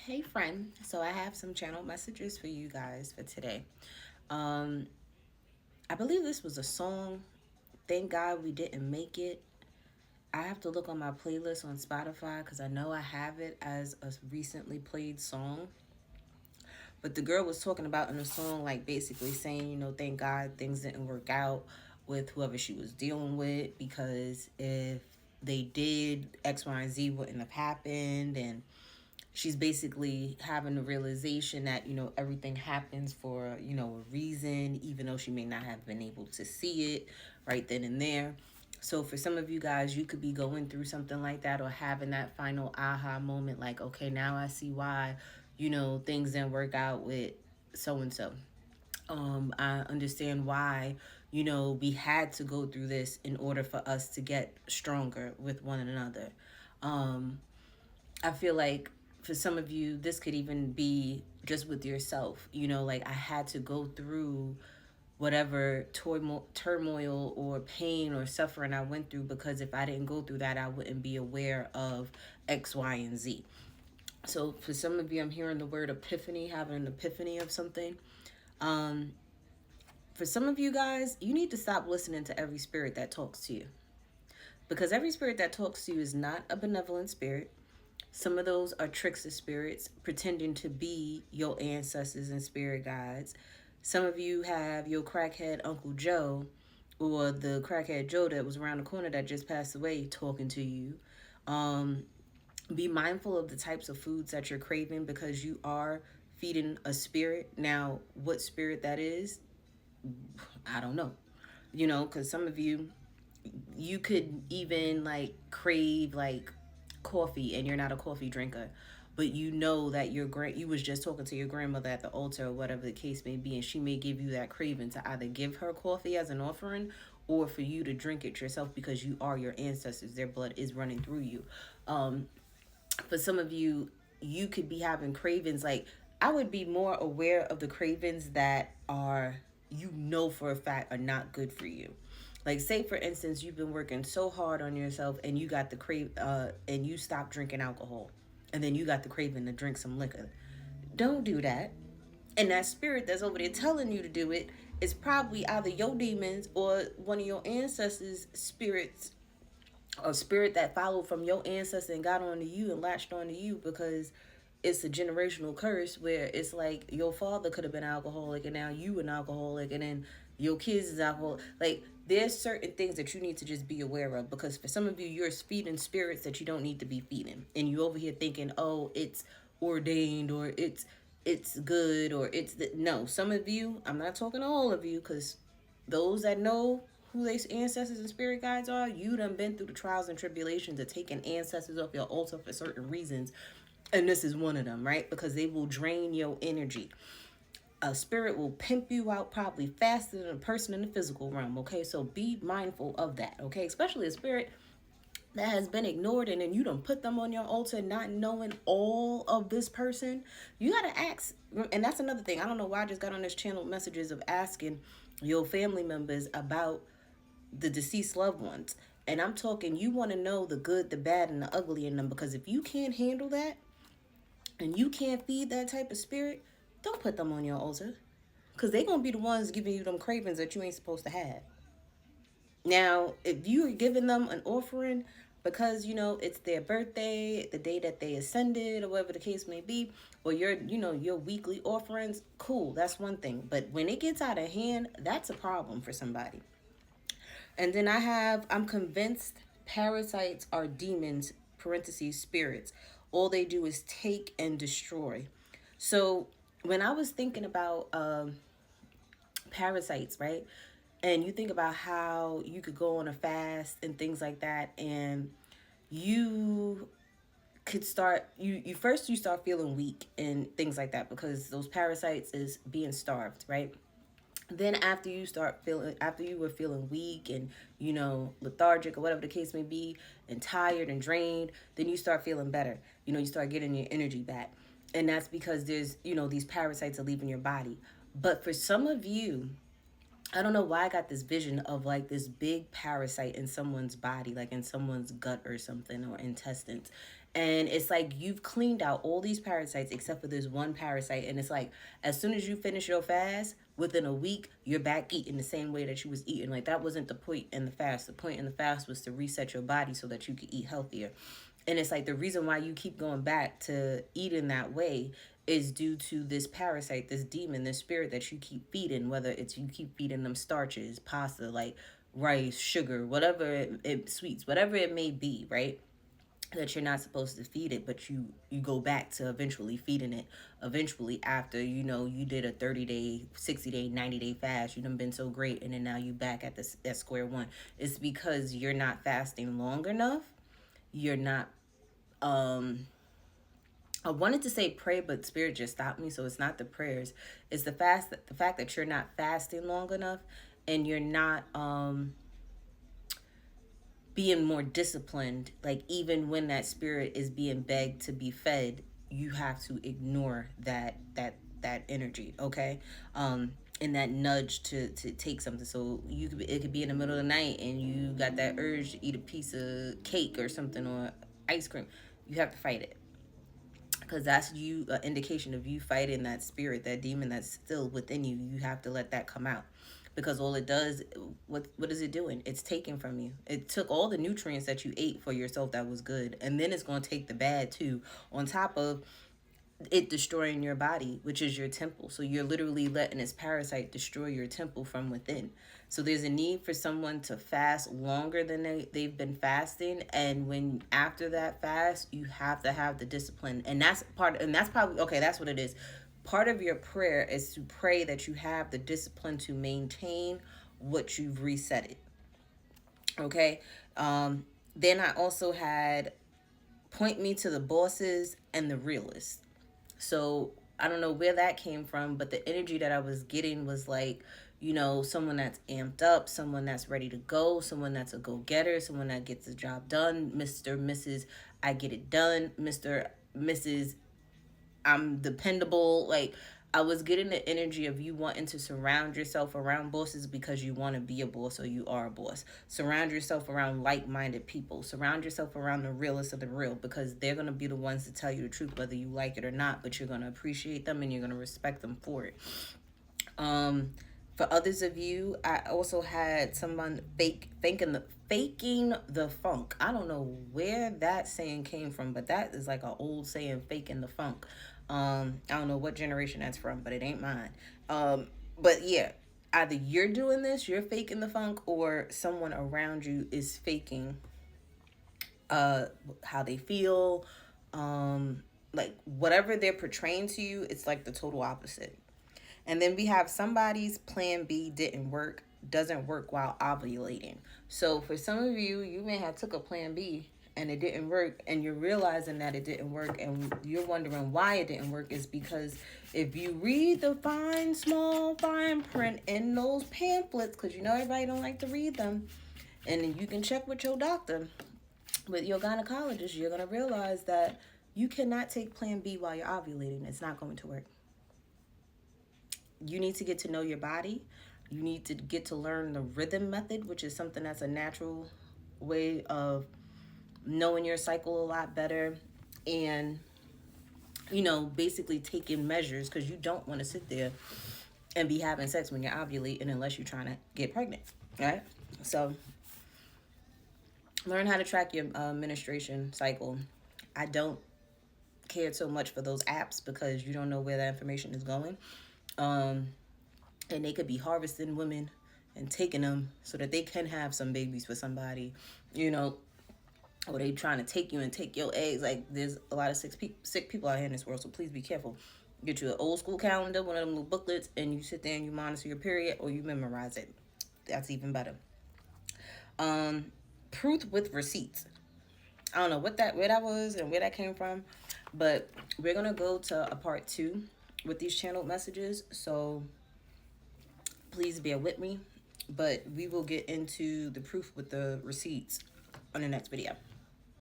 Hey friend, so I have some channel messages for you guys for today. Um, I believe this was a song. Thank God we didn't make it. I have to look on my playlist on Spotify because I know I have it as a recently played song. But the girl was talking about in the song, like basically saying, thank God things didn't work out with whoever she was dealing with because if they did, X, Y, and Z wouldn't have happened. And she's basically having the realization that everything happens for a reason, even though she may not have been able to see it right then and there. So for some of you guys, you could be going through something like that or having that final aha moment, like, okay, now I see why things didn't work out with so and so. I understand why we had to go through this in order for us to get stronger with one another. um I feel like for some of you, this could even be just with yourself. Like I had to go through whatever turmoil or pain or suffering I went through because if I didn't go through that, I wouldn't be aware of X, Y, and Z. So for some of you, I'm hearing the word epiphany, having an epiphany of something. Um, for some of you guys, you need to stop listening to every spirit that talks to you because every spirit that talks to you is not a benevolent spirit. Some of those are trickster spirits pretending to be your ancestors and spirit guides. Some of you have your crackhead Uncle Joe or the crackhead Joe that was around the corner that just passed away talking to you. Um, be mindful of the types of foods that you're craving because you are feeding a spirit. Now, what spirit that is, I don't know. Because some of you could even like crave like coffee and you're not a coffee drinker, but that you was just talking to your grandmother at the altar or whatever the case may be, and she may give you that craving to either give her coffee as an offering or for you to drink it yourself because you are your ancestors, their blood is running through you. For some of you, you could be having cravings. Like I would be more aware of the cravings that are for a fact are not good for you. Like say for instance, you've been working so hard on yourself and you got the and you stopped drinking alcohol, and then you got the craving to drink some liquor. Don't do that. And that spirit that's over there telling you to do it is probably either your demons or one of your ancestors' spirits, a spirit that followed from your ancestor and got onto you and latched onto you because it's a generational curse where it's like your father could have been alcoholic and now you an alcoholic and then your kids is alcoholic. Like there's certain things that you need to just be aware of because for some of you you're feeding spirits that you don't need to be feeding, and you over here thinking, oh, it's ordained or it's good or no. Some of you, I'm not talking to all of you because those that know who their ancestors and spirit guides are, you done been through the trials and tribulations of taking ancestors off your altar for certain reasons. And this is one of them, right? Because they will drain your energy. A spirit will pimp you out probably faster than a person in the physical realm, okay? So be mindful of that, okay? Especially a spirit that has been ignored and then you don't put them on your altar not knowing all of this person. You got to ask. And that's another thing. I don't know why I just got on this channel messages of asking your family members about the deceased loved ones. And I'm talking, you want to know the good, the bad, and the ugly in them, because if you can't handle that and you can't feed that type of spirit, don't put them on your altar, because they're going to be the ones giving you them cravings that you ain't supposed to have. Now, if you are giving them an offering because it's their birthday, the day that they ascended, or whatever the case may be, or your weekly offerings, cool, that's one thing. But when it gets out of hand, that's a problem for somebody. And then I'm convinced parasites are demons, parentheses, spirits. All they do is take and destroy. So when I was thinking about parasites, right? And you think about how you could go on a fast and things like that, and you could start you first you start feeling weak and things like that because those parasites is being starved, right? Then after you were feeling weak and lethargic or whatever the case may be, and tired and drained, then you start feeling better. You start getting your energy back, and that's because there's these parasites are leaving your body. But for some of you, I don't know why I got this vision of like this big parasite in someone's body, like in someone's gut or something, or intestines. And it's like you've cleaned out all these parasites except for this one parasite. And it's like as soon as you finish your fast, within a week, you're back eating the same way that you was eating. Like that wasn't the point in the fast. The point in the fast was to reset your body so that you could eat healthier. And it's like the reason why you keep going back to eating that way is due to this parasite, this demon, this spirit that you keep feeding, whether it's you keep feeding them starches, pasta, like rice, sugar, whatever sweets, whatever it may be, right? That you're not supposed to feed it, but you go back to eventually feeding it eventually after you did a 30-day, 60-day, 90-day fast. You done been so great, and then now you back at this at square one. It's because you're not fasting long enough. You're not I wanted to say pray, but spirit just stopped me. So it's not the prayers. It's the fact that you're not fasting long enough, and you're not being more disciplined. Like even when that spirit is being begged to be fed, you have to ignore that energy, okay? And that nudge to take something. So it could be in the middle of the night and you got that urge to eat a piece of cake or something or ice cream. You have to fight it, because that's an indication of you fighting that spirit, that demon that's still within you. You have to let that come out, because all it does, what is it doing? It's taking from you. It took all the nutrients that you ate for yourself that was good, and then it's going to take the bad too, on top of it destroying your body, which is your temple. So you're literally letting this parasite destroy your temple from within. So there's a need for someone to fast longer than they've been fasting. And when after that fast, you have to have the discipline. And that's probably, okay, that's what it is. Part of your prayer is to pray that you have the discipline to maintain what you've reset it. Okay. Then I also had point me to the bosses and the realists. So I don't know where that came from, but the energy that I was getting was like, someone that's amped up, someone that's ready to go, someone that's a go-getter, someone that gets the job done. Mr., Mrs., I get it done. Mr., Mrs., I'm dependable. Like, I was getting the energy of you wanting to surround yourself around bosses because you want to be a boss, or you are a boss. Surround yourself around like-minded people. Surround yourself around the realest of the real, because they're going to be the ones to tell you the truth, whether you like it or not, but you're going to appreciate them and you're going to respect them for it. For others of you, I also had someone faking the funk. I don't know where that saying came from, but that is like an old saying, faking the funk. I don't know what generation that's from, but it ain't mine. But yeah, either you're doing this, you're faking the funk, or someone around you is faking how they feel. Like whatever they're portraying to you, it's like the total opposite. And then we have somebody's plan B doesn't work while ovulating. So for some of you, you may have took a plan B and it didn't work, and you're realizing that it didn't work, and you're wondering why it didn't work. Is because if you read the small fine print in those pamphlets, because everybody don't like to read them, and then you can check with your doctor, with your gynecologist, you're going to realize that you cannot take plan B while you're ovulating. It's not going to work. You need to get to know your body. You need to get to learn the rhythm method, which is something that's a natural way of knowing your cycle a lot better. And, basically taking measures, because you don't want to sit there and be having sex when you're ovulating unless you're trying to get pregnant, right? So learn how to track your menstruation cycle. I don't care so much for those apps because you don't know where that information is going. And they could be harvesting women and taking them so that they can have some babies for somebody, or they trying to take you and take your eggs. Like, there's a lot of sick people out here in this world, so please be careful. Get you an old school calendar, one of them little booklets, and you sit there and you monitor your period, or you memorize it. That's even better. Proof with receipts. I don't know where that was and where that came from, but we're gonna go to a part 2 with these channeled messages, so please bear with me. But we will get into the proof with the receipts on the next video.